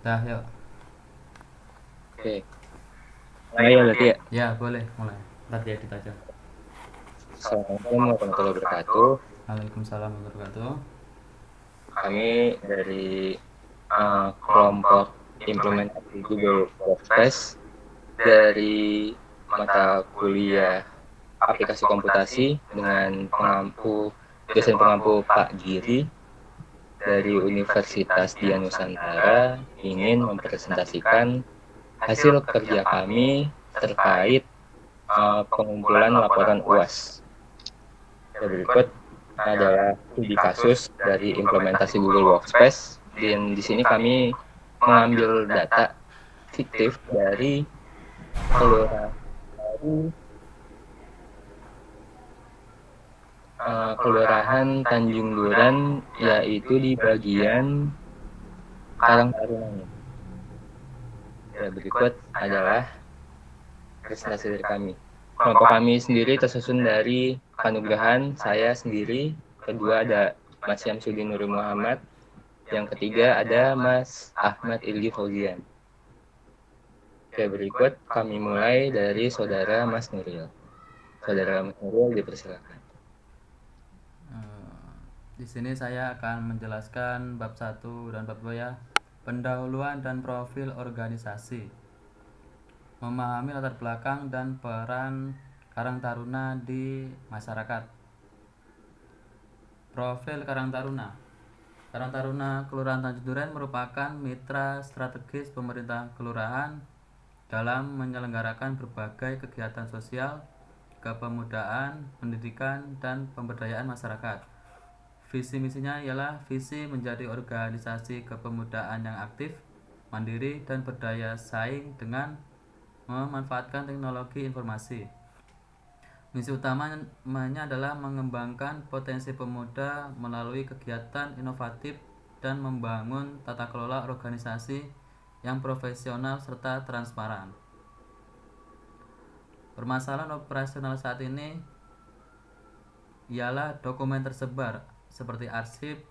Dah, yuk. Oke, mulai ya berarti ya. Ya, boleh mulai. Ntar diedit aja. Assalamualaikum warahmatullahi wabarakatuh. Waalaikumsalam warahmatullahi wabarakatuh. Kami dari kelompok implementasi Google Workspace dari mata kuliah aplikasi komputasi dengan dosen pengampu Pak Giri dari Universitas Dian Nusantara ingin mempresentasikan hasil kerja kami terkait pengumpulan laporan UAS. Berikut adalah studi kasus dari implementasi Google Workspace. Dan di sini kami mengambil data fiktif dari kelurahan Kelurahan Tanjung Duren, yaitu di bagian Karang Taruna. Ya, berikut adalah presentasi dari kami. Kelompok kami sendiri tersusun dari Panugrahan, saya sendiri, kedua ada Mas Syamsuddin Nuri Muhammad, yang ketiga ada Mas Ahmad Ilgi Fauzian. Oke, berikut kami mulai dari Saudara Mas Nuril. Saudara Mas Nuril, dipersilakan. Di sini saya akan menjelaskan bab 1 dan bab 2 ya. Pendahuluan dan profil organisasi. Memahami latar belakang dan peran Karang Taruna di masyarakat. Profil Karang Taruna. Karang Taruna Kelurahan Tanjung Duren merupakan mitra strategis pemerintah kelurahan dalam menyelenggarakan berbagai kegiatan sosial, kepemudaan, pendidikan, dan pemberdayaan masyarakat. Visi misinya ialah visi menjadi organisasi kepemudaan yang aktif, mandiri, dan berdaya saing dengan memanfaatkan teknologi informasi. Misi utamanya adalah mengembangkan potensi pemuda melalui kegiatan inovatif dan membangun tata kelola organisasi yang profesional serta transparan. Permasalahan operasional saat ini ialah dokumen tersebar seperti arsip,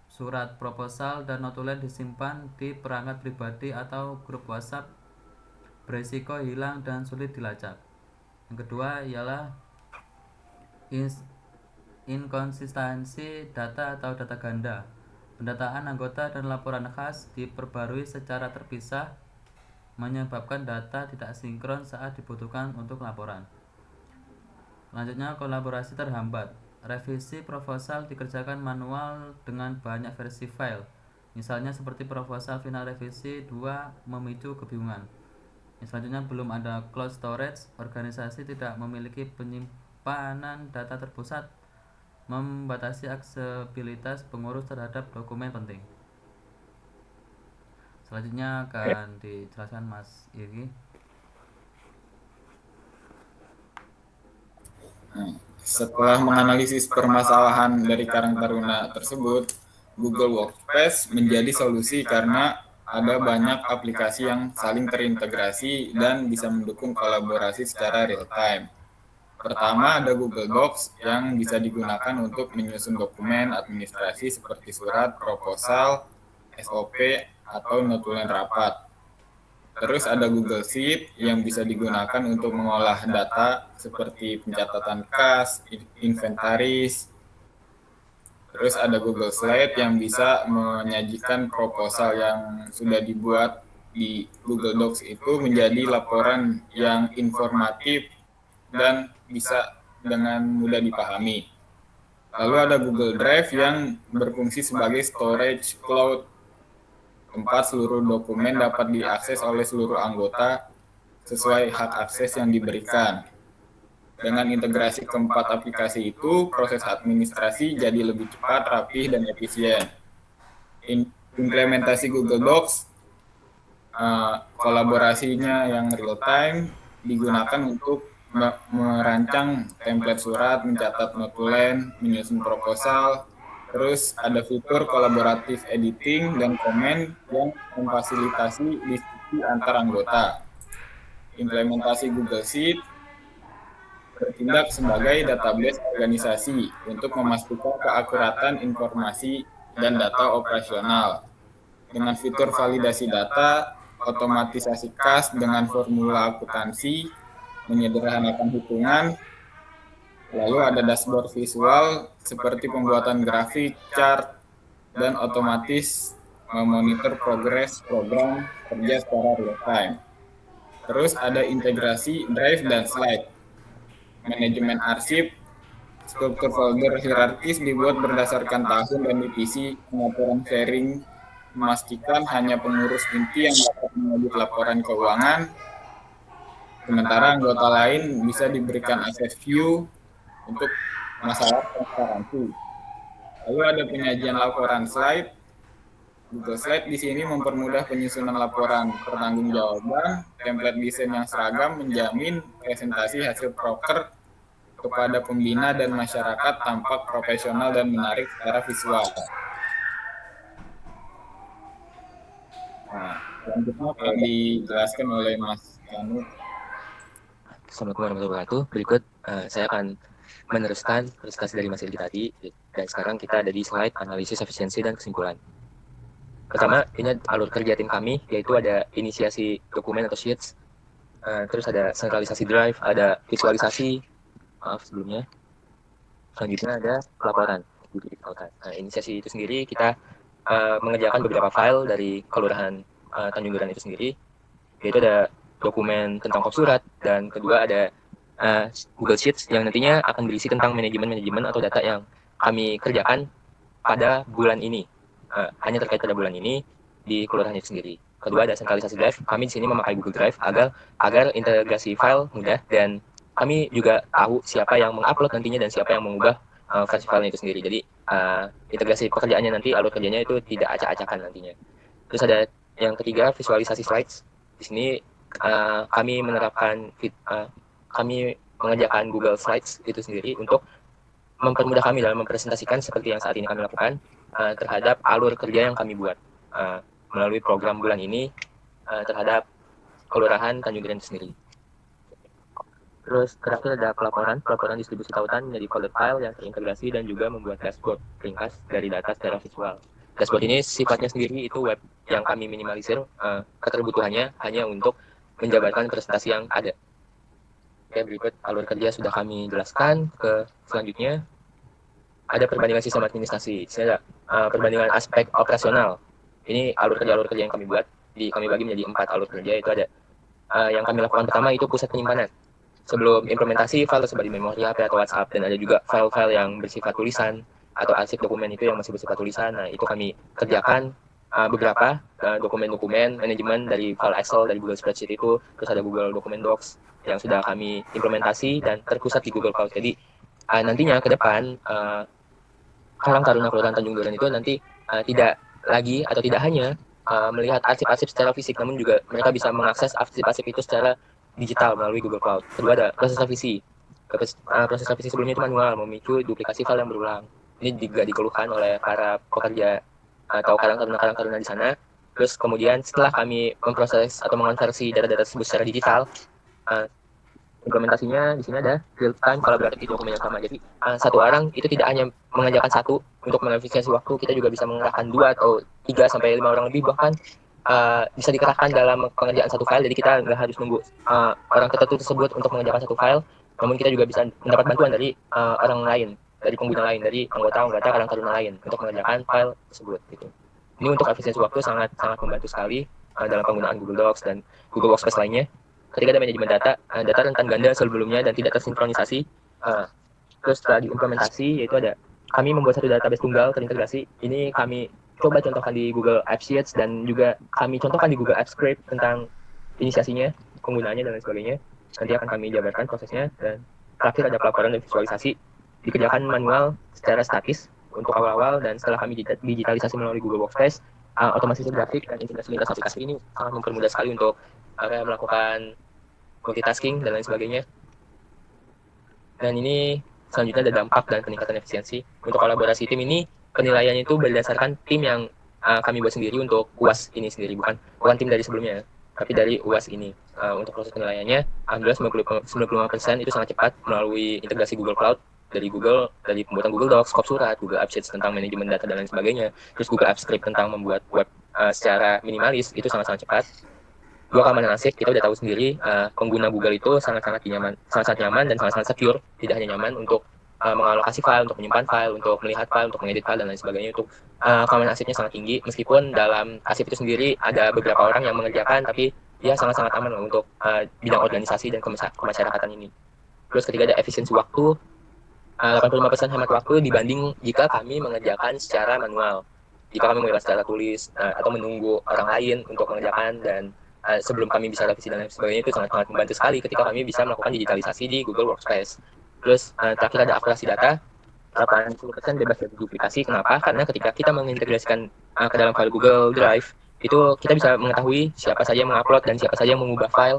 surat proposal, dan notulen disimpan di perangkat pribadi atau grup WhatsApp, berisiko hilang dan sulit dilacak. Yang kedua ialah inkonsistensi data atau data ganda. Pendataan anggota dan laporan khas diperbarui secara terpisah, menyebabkan data tidak sinkron saat dibutuhkan untuk laporan. Selanjutnya, kolaborasi terhambat. Revisi proposal dikerjakan manual dengan banyak versi file. Misalnya seperti proposal final revisi 2 memicu kebingungan. Selanjutnya, belum ada cloud storage. Organisasi tidak memiliki penyimpanan data terpusat, membatasi aksesibilitas pengurus terhadap dokumen penting. Selanjutnya akan dijelaskan Mas Iri. Setelah menganalisis permasalahan dari Karang Taruna tersebut, Google Workspace menjadi solusi karena ada banyak aplikasi yang saling terintegrasi dan bisa mendukung kolaborasi secara real time. Pertama, ada Google Docs yang bisa digunakan untuk menyusun dokumen administrasi seperti surat, proposal, SOP, atau notulen rapat. Terus ada Google Sheet yang bisa digunakan untuk mengolah data seperti pencatatan kas, inventaris. Terus ada Google Slide yang bisa menyajikan proposal yang sudah dibuat di Google Docs itu menjadi laporan yang informatif dan bisa dengan mudah dipahami. Lalu ada Google Drive yang berfungsi sebagai storage cloud, tempat seluruh dokumen dapat diakses oleh seluruh anggota sesuai hak akses yang diberikan. Dengan integrasi keempat aplikasi itu, proses administrasi jadi lebih cepat, rapih, dan efisien. Implementasi Google Docs, kolaborasinya yang real time, digunakan untuk merancang template surat, mencatat notulen, menyusun proposal. Terus ada fitur kolaboratif editing dan komen yang memfasilitasi diskusi antar anggota. Implementasi Google Sheet bertindak sebagai database organisasi untuk memastikan keakuratan informasi dan data operasional. dengan fitur validasi data, otomatisasi kas dengan formula akuntansi, menyederhanakan hitungan, lalu ada dashboard visual seperti pembuatan grafik, chart, dan otomatis memonitor progres program kerja secara real time. Terus ada integrasi drive dan slide, manajemen arsip, struktur folder hierarkis dibuat berdasarkan tahun dan divisi, pengaturan sharing memastikan hanya pengurus inti yang dapat mengedit laporan keuangan, sementara anggota lain bisa diberikan akses view untuk masalah transparansi. Lalu ada penyajian laporan slide. Google Slide di sini mempermudah penyusunan laporan pertanggungjawaban. Template desain yang seragam menjamin presentasi hasil proker kepada pembina dan masyarakat tampak profesional dan menarik secara visual. Nah, selanjutnya akan dijelaskan oleh Mas Kanu. Assalamualaikum warahmatullahi wabarakatuh. Berikut saya akan meneruskan presentasi dari Mas Ilgi tadi, dan sekarang kita ada di slide analisis efisiensi dan kesimpulan. Pertama, ini alur kerja tim kami, yaitu ada inisiasi dokumen atau sheets, terus ada sentralisasi drive, ada visualisasi, sebelumnya. Selanjutnya ada pelaporan. Nah, inisiasi itu sendiri kita mengerjakan beberapa file dari Kelurahan Tanjung Duren itu sendiri, yaitu ada dokumen tentang kop surat, dan kedua ada Google Sheets yang nantinya akan berisi tentang manajemen atau data yang kami kerjakan pada bulan ini. Hanya terkait pada bulan ini di kelurahan itu sendiri. Kedua ada sentralisasi drive. Kami di sini memakai Google Drive agar integrasi file mudah, dan kami juga tahu siapa yang mengupload nantinya dan siapa yang mengubah versi filenya itu sendiri. Jadi integrasi pekerjaannya nanti, alur kerjanya itu tidak acak-acakan nantinya. Terus ada yang ketiga, visualisasi slides. Di sini kami menerapkan kami mengerjakan Google Slides itu sendiri untuk mempermudah kami dalam mempresentasikan seperti yang saat ini kami lakukan terhadap alur kerja yang kami buat melalui program bulan ini terhadap Kelurahan Tanjung Duren sendiri. Terus terakhir ada pelaporan distribusi tautan menjadi folder file yang terintegrasi dan juga membuat dashboard ringkas dari data secara visual. Dashboard ini sifatnya sendiri itu web yang kami minimalisir keterbutuhannya hanya untuk menjabarkan presentasi yang ada. Oke, berikut alur kerja sudah kami jelaskan. Ke selanjutnya ada perbandingan sistem administrasi. Di sini ada perbandingan aspek operasional. Ini alur kerja yang kami buat. Kami bagi menjadi 4 alur kerja. Itu ada yang kami lakukan pertama itu pusat penyimpanan. Sebelum implementasi, file tersebar di memori HP atau WhatsApp, dan ada juga file-file yang bersifat tulisan atau arsip dokumen itu yang masih bersifat tulisan. Nah, itu kami kerjakan beberapa dokumen-dokumen manajemen dari file Excel, dari Google Spreadsheet itu, terus ada Google Document Docs yang sudah kami implementasi dan terpusat di Google Cloud. Jadi nantinya ke depan Karang Taruna Kelurahan Tanjung Duren itu nanti tidak lagi atau tidak hanya melihat arsip-arsip secara fisik, namun juga mereka bisa mengakses arsip-arsip itu secara digital melalui Google Cloud. Kedua ada proses revisi. Proses revisi sebelumnya itu manual, memicu duplikasi file yang berulang. Ini juga dikeluhkan oleh para pekerja atau Karang Taruna di sana. Terus kemudian setelah kami memproses atau mengonversi data-data tersebut secara digital, implementasinya di sini ada real time collaborative di dokumen yang sama. Jadi satu orang itu tidak hanya mengerjakan satu untuk mengefisiensi waktu, kita juga bisa mengerahkan 2 atau 3 sampai 5 orang lebih, bahkan bisa dikerahkan dalam pengerjaan satu file. Jadi kita nggak harus nunggu orang tertentu tersebut untuk mengerjakan satu file, namun kita juga bisa mendapat bantuan dari orang lain, dari pengguna lain, dari anggota Karang Taruna lain untuk mengerjakan file tersebut gitu. Ini untuk efisiensi waktu sangat membantu sekali dalam penggunaan Google Docs dan Google Workspace lainnya. Ketika ada manajemen data rentan ganda sebelumnya dan tidak tersinkronisasi. Terus setelah diimplementasi, yaitu ada kami membuat satu database tunggal terintegrasi. Ini kami coba contohkan di Google Apps Sheets dan juga kami contohkan di Google Apps Script tentang inisiasinya, penggunaannya dan lain sebagainya. Nanti akan kami jabarkan prosesnya. Dan terakhir ada pelaporan dan visualisasi. Dikerjakan manual secara statis untuk awal-awal, dan setelah kami digitalisasi melalui Google Workspace, otomatisasi grafik dan integrasi lintas aplikasi ini sangat mempermudah sekali untuk melakukan multitasking dan lain sebagainya. Dan ini selanjutnya ada dampak dan peningkatan efisiensi. Untuk kolaborasi tim ini, penilaiannya itu berdasarkan tim yang kami buat sendiri untuk UAS ini sendiri, bukan tim dari sebelumnya, tapi dari UAS ini. Untuk proses penilaiannya, alhamdulillah 95% itu sangat cepat melalui integrasi Google Cloud, dari pembuatan Google Docs, kop surat, Google Apps Sheets tentang manajemen data dan lain sebagainya, terus Google Apps Script tentang membuat web secara minimalis itu sangat-sangat cepat. Dua, keamanan asik, kita udah tahu sendiri pengguna Google itu sangat-sangat nyaman dan sangat-sangat secure. Tidak hanya nyaman untuk mengalokasi file, untuk menyimpan file, untuk melihat file, untuk mengedit file dan lain sebagainya. Untuk keamanan asiknya sangat tinggi, meskipun dalam arsip itu sendiri ada beberapa orang yang mengerjakan, tapi dia sangat-sangat aman untuk bidang organisasi dan kemasyarakatan ini. Terus ketiga, ada efisiensi waktu. 85% hemat waktu dibanding jika kami mengerjakan secara manual. Jika kami mengerjakan secara tulis atau menunggu orang lain untuk mengerjakan dan sebelum kami bisa revisi dan lain sebagainya, itu sangat-sangat membantu sekali ketika kami bisa melakukan digitalisasi di Google Workspace. Terus terakhir ada akurasi data. 80% bebas dari duplikasi. Kenapa? Karena ketika kita mengintegrasikan ke dalam file Google Drive, itu kita bisa mengetahui siapa saja yang mengupload dan siapa saja yang mengubah file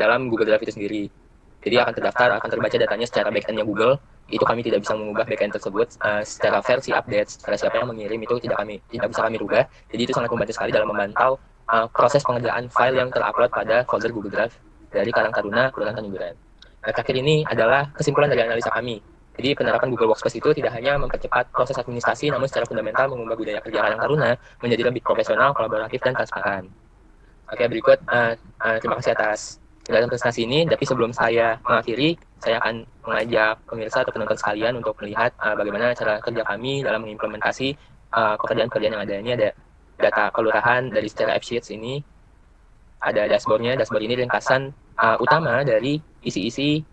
dalam Google Drive itu sendiri. Jadi akan terdaftar, akan terbaca datanya secara backend-nya Google. Itu kami tidak bisa mengubah backend tersebut secara versi update, secara siapa yang mengirim itu tidak bisa kami rubah. Jadi itu sangat membantu sekali dalam memantau proses pengerjaan file yang terupload pada folder Google Drive dari Karang Taruna, Kelurahan Tanjung Duren. Nah, terakhir ini adalah kesimpulan dari analisa kami. Jadi penerapan Google Workspace itu tidak hanya mempercepat proses administrasi, namun secara fundamental mengubah budaya kerja Karang Taruna menjadi lebih profesional, kolaboratif, dan transparan. Oke, berikut terima kasih atas dalam presentasi ini. Tapi sebelum saya mengakhiri, saya akan mengajak pemirsa atau penonton sekalian untuk melihat bagaimana cara kerja kami dalam mengimplementasi pekerjaan-pekerjaan yang ada. Ini ada data kelurahan dari secara AppSheets ini. Ada dashboardnya. Dashboard ini ringkasan utama dari isi-isi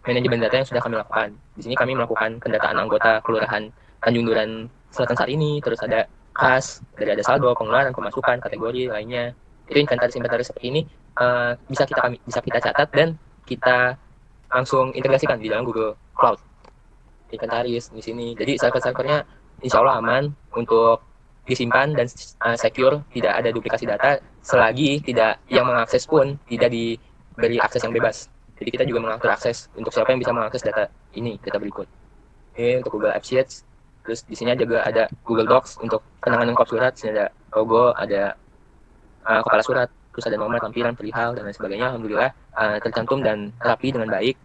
manajemen data yang sudah kami lakukan. Di sini kami melakukan pendataan anggota kelurahan Tanjung Duren Selatan saat ini. Terus ada kas, dari ada saldo, pengeluaran, pemasukan, kategori lainnya. Itu inventaris seperti ini bisa kita catat dan kita langsung integrasikan di dalam Google Cloud. Inventaris di sini. Jadi server-servernya insya Allah aman untuk disimpan dan secure, tidak ada duplikasi data selagi tidak yang mengakses pun tidak diberi akses yang bebas. Jadi kita juga mengatur akses untuk siapa yang bisa mengakses data ini, data berikut. Ini untuk Google AppSheets. Terus di sini juga ada Google Docs untuk penanganan kop surat. Di sini ada logo, ada kepala surat, terus ada nomor, tampilan, perihal, dan lain sebagainya. Alhamdulillah tercantum dan rapi dengan baik.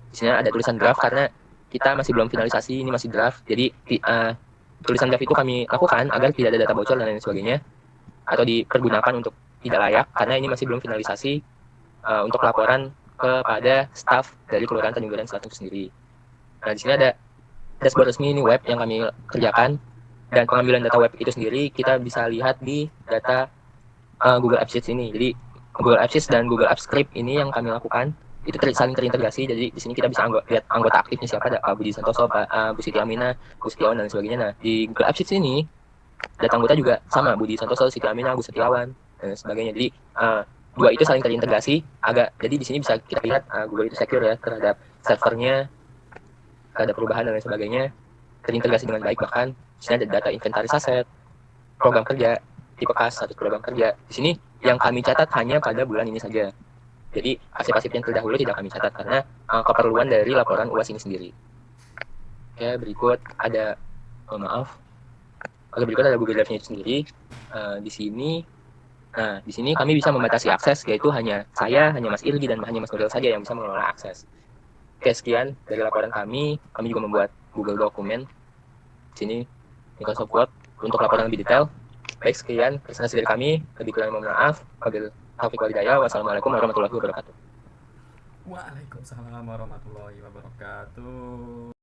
Di sini ada tulisan draft karena kita masih belum finalisasi, ini masih draft. Jadi tulisan draft itu kami lakukan agar tidak ada data bocor dan lain sebagainya atau dipergunakan untuk tidak layak, karena ini masih belum finalisasi untuk laporan kepada staf dari Kelurahan Tanjung Duren Selatan itu sendiri. Nah, di sini ada dashboard resmi, ini web yang kami kerjakan, dan pengambilan data web itu sendiri kita bisa lihat di data Google AppSheets ini. Jadi Google AppSheets dan Google Apps Script ini yang kami lakukan itu saling terintegrasi. Jadi di sini kita bisa lihat anggota aktifnya siapa, ada Pak Budi Santoso, Pak Bu Siti Aminah, Bu Setiawan dan sebagainya. Nah, di Google AppSheets ini data anggota juga sama, Budi Santoso, Siti Aminah, Bu Setiawan dan sebagainya. Jadi dua itu saling terintegrasi. Jadi di sini bisa kita lihat Google itu secure ya terhadap servernya, terhadap perubahan dan lain sebagainya, terintegrasi dengan baik. Bahkan di sini ada data inventaris aset, program kerja, tipe kas, status program kerja. Di sini yang kami catat hanya pada bulan ini saja. Jadi arsip-arsip yang terdahulu tidak kami catat karena keperluan dari laporan UAS ini sendiri. Oke, berikut ada berikut ada Google Drive-nya itu sendiri. Di sini kami bisa membatasi akses, yaitu hanya Mas Irgi dan hanya Mas Nuril saja yang bisa mengelola akses. Oke, sekian dari laporan kami. Kami juga membuat Google dokumen. Di sini Microsoft Word untuk laporan lebih detail. Baik, sekian presentasi dari kami. Lebih kurang mohon maaf. Wassalamualaikum warahmatullahi wabarakatuh. Waalaikumsalam warahmatullahi wabarakatuh.